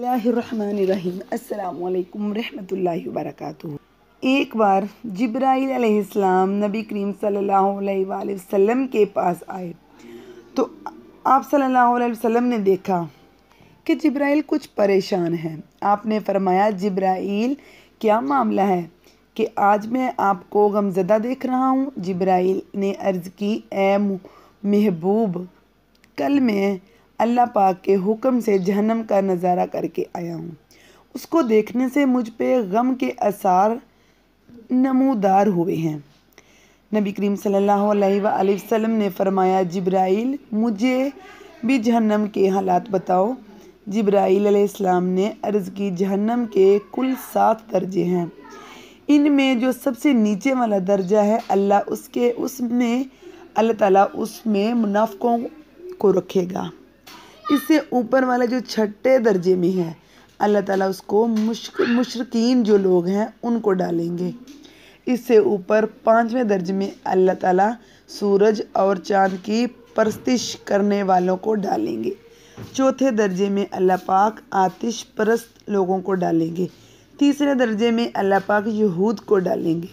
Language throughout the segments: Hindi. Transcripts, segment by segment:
बिस्मिल्लाहिर्रहमानिर्रहीम अस्सलामुअलैकुम रहमतुल्लाहि वबरकातुहू। एक बार जिब्राईल अलैहिस्सलाम नबी करीम सल्लल्लाहु अलैहि वसल्लम के पास आए तो आप सल्लल्लाहु अलैहि वसल्लम ने देखा कि जिब्राईल कुछ परेशान हैं। आपने फरमाया, जिब्राईल क्या मामला है कि आज मैं आपको गमज़दा देख रहा हूँ। जिब्राईल ने अर्ज़ की, ए महबूब, कल मैं अल्लाह पाक के हुक्म से जहन्नम का नज़ारा करके आया हूँ। उसको देखने से मुझ पे गम के आसार नमूदार हुए हैं। नबी करीम सल्लल्लाहु अलैहि वसल्लम ने फरमाया, जिब्राईल, मुझे भी जहन्नम के हालात बताओ। जिब्राईल अलैहिस्सलाम ने अर्ज़ की, जहन्नम के कुल 7 दर्जे हैं। इनमें जो सबसे नीचे वाला दर्जा है, अल्लाह ताला उसमें मुनाफ़िकों को रखेगा। इससे ऊपर वाला जो 6ठे दर्जे में है, अल्लाह ताला उसको मुशरिकीन जो लोग हैं उनको डालेंगे। इससे ऊपर 5वें दर्जे में अल्लाह ताला सूरज और चाँद की परस्तिश करने वालों को डालेंगे। 4थे दर्जे में अल्लाह पाक आतिश परस्त लोगों को डालेंगे। 3रे दर्जे में अल्लाह पाक यहूद को डालेंगे।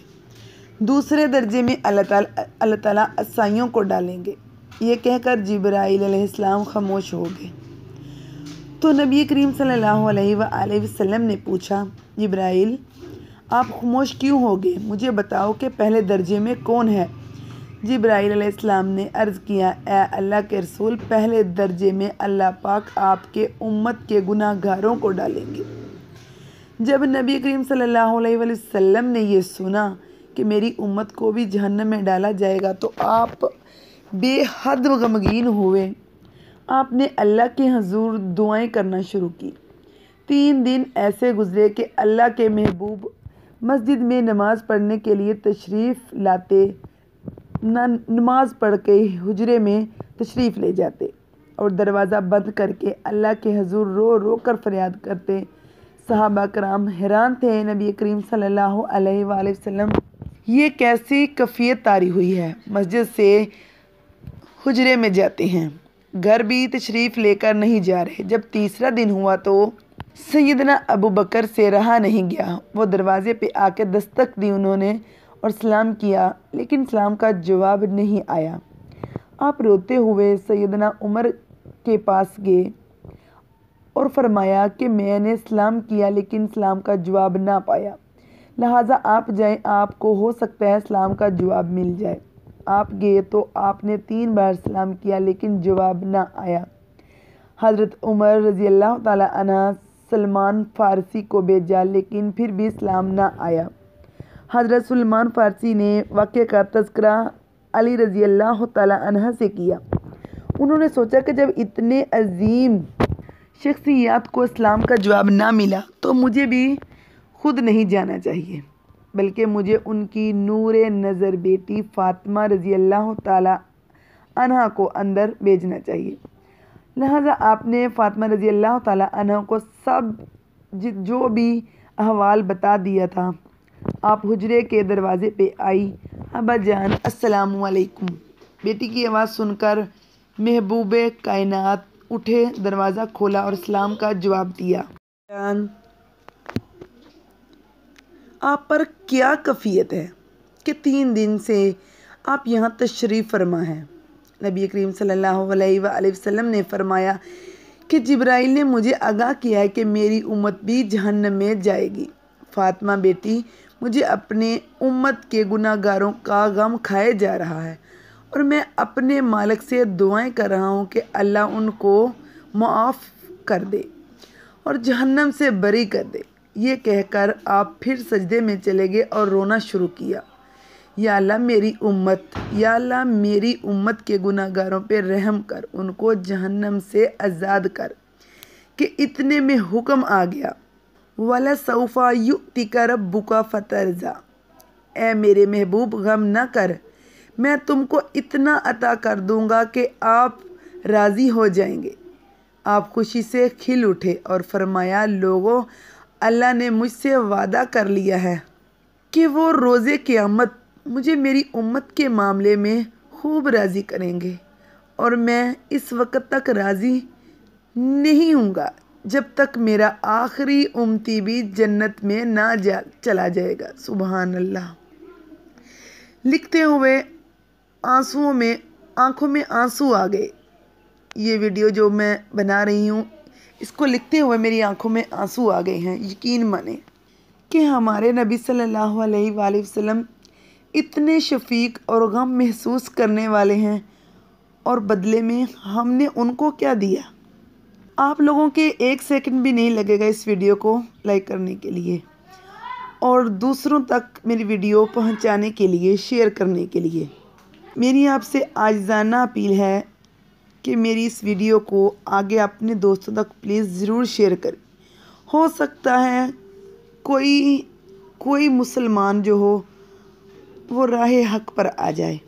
2रे दर्जे में अल्लाह ताला ईसाइयों को डालेंगे। ये कहकर जिब्राईल अलैहिस्सलाम खामोश हो गए। तो नबी करीम सल्लल्लाहु अलैहि वसल्लम ने पूछा, जिब्राईल, आप खामोश क्यों हो गए? मुझे बताओ कि पहले दर्जे में कौन है? जिब्राईल अलैहिस्सलाम ने अर्ज़ किया, ए अल्लाह के रसूल, पहले दर्जे में अल्लाह पाक आपके उम्मत के गुनाहगारों को डालेंगे। जब नबी करीम सल्लल्लाहु अलैहि वसल्लम ने ये सुना कि मेरी उम्मत को भी जहन्नम में डाला जाएगा तो आप बेहद गमगीन हुए। आपने अल्लाह के हुज़ूर दुआएं करना शुरू की। 3 दिन ऐसे गुज़रे कि अल्लाह के महबूब मस्जिद में नमाज़ पढ़ने के लिए तशरीफ़ लाते, नमाज़ पढ़ के हुजरे में तशरीफ़ ले जाते और दरवाज़ा बंद करके अल्लाह के हुज़ूर रो रो कर फरियाद करते। सहाबा कराम हैरान थे, नबी करीम सल्लल्लाहु अलैहि वसल्लम ये कैसी कैफियत तारी हुई है। मस्जिद से हुजरे में जाते हैं, घर भी तशरीफ़ लेकर नहीं जा रहे। जब 3रा दिन हुआ तो सैयदना अबू बकर से रहा नहीं गया। वो दरवाज़े पे आके दस्तक दी उन्होंने और सलाम किया, लेकिन सलाम का जवाब नहीं आया। आप रोते हुए सैयदना उमर के पास गए और फरमाया कि मैंने सलाम किया लेकिन सलाम का जवाब ना पाया, लिहाजा आप जाएं, आपको हो सकता है सलाम का जवाब मिल जाए। आप गए तो आपने 3 बार सलाम किया लेकिन जवाब ना आया। हज़रत उमर रज़ी अल्लाह ताला अन्हा सलमान फ़ारसी को भेजा लेकिन फिर भी सलाम ना आया। हज़रत सलमान फ़ारसी ने वाक़े का तज़किरा अली रज़ी अल्लाह ताला अन्हा से किया। उन्होंने सोचा कि जब इतने अजीम शख्सियत को इस्लाम का जवाब ना मिला तो मुझे भी खुद नहीं जाना चाहिए, बल्कि मुझे उनकी नूरे नज़र बेटी फ़ातिमा रज़ी अल्लाह ताला अन्हा को अंदर भेजना चाहिए। लिहाजा आपने फ़ातिमा रज़ी अल्लाह ताला अन्हा को सब जो भी अहवाल बता दिया था। आप हुजरे के दरवाज़े पे आई, अब्बा जान अस्सलामु अलैकुम। बेटी की आवाज़ सुनकर महबूबे कायनात उठे, दरवाज़ा खोला और सलाम का जवाब दिया। जान, आप पर क्या कैफियत है कि 3 दिन से आप यहाँ तशरीफ़ फरमा हैं? नबी करीम सल्लल्लाहु अलैहि वसल्लम ने फरमाया कि जिब्राईल ने मुझे आगाह किया है कि मेरी उम्मत भी जहन्नम में जाएगी। फ़ातिमा बेटी, मुझे अपने उम्मत के गुनाहगारों का गम खाए जा रहा है और मैं अपने मालिक से दुआएं कर रहा हूँ कि अल्लाह उनको माफ़ कर दे और जहन्नम से बरी कर दे। ये कहकर आप फिर सजदे में चले गए और रोना शुरू किया। या अल्लाह मेरी उम्मत, या अल्लाह मेरी उम्मत के गुनाहगारों पे रहम कर, उनको जहन्नम से आज़ाद कर। कि इतने में हुक्म आ गया, वला सौफा युतिका रब्बुका फतरज़ा, ए मेरे महबूब गम न कर, मैं तुमको इतना अता कर दूंगा कि आप राज़ी हो जाएंगे। आप खुशी से खिल उठे और फरमाया, लोगों, अल्लाह ने मुझसे वादा कर लिया है कि वो रोज़े क़यामत मुझे मेरी उम्मत के मामले में खूब राज़ी करेंगे और मैं इस वक्त तक राज़ी नहीं हूँगा जब तक मेरा आखिरी उम्मती भी जन्नत में ना चला जाएगा। सुबहान अल्लाह। लिखते हुए आंखों में आंसू आ गए। ये वीडियो जो मैं बना रही हूँ, इसको लिखते हुए मेरी आंखों में आंसू आ गए हैं। यकीन माने कि हमारे नबी सल्लल्लाहु अलैहि वसल्लम इतने शफीक और गम महसूस करने वाले हैं, और बदले में हमने उनको क्या दिया। आप लोगों के 1 सेकंड भी नहीं लगेगा इस वीडियो को लाइक करने के लिए और दूसरों तक मेरी वीडियो पहुंचाने के लिए, शेयर करने के लिए। मेरी आपसे आजिज़ाना अपील है कि मेरी इस वीडियो को आगे अपने दोस्तों तक प्लीज़ ज़रूर शेयर करें। हो सकता है कोई मुसलमान जो हो वो राह हक पर आ जाए।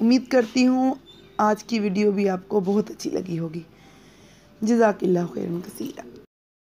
उम्मीद करती हूँ आज की वीडियो भी आपको बहुत अच्छी लगी होगी। जज़ाकिल्लाहु खैरन कसीरा।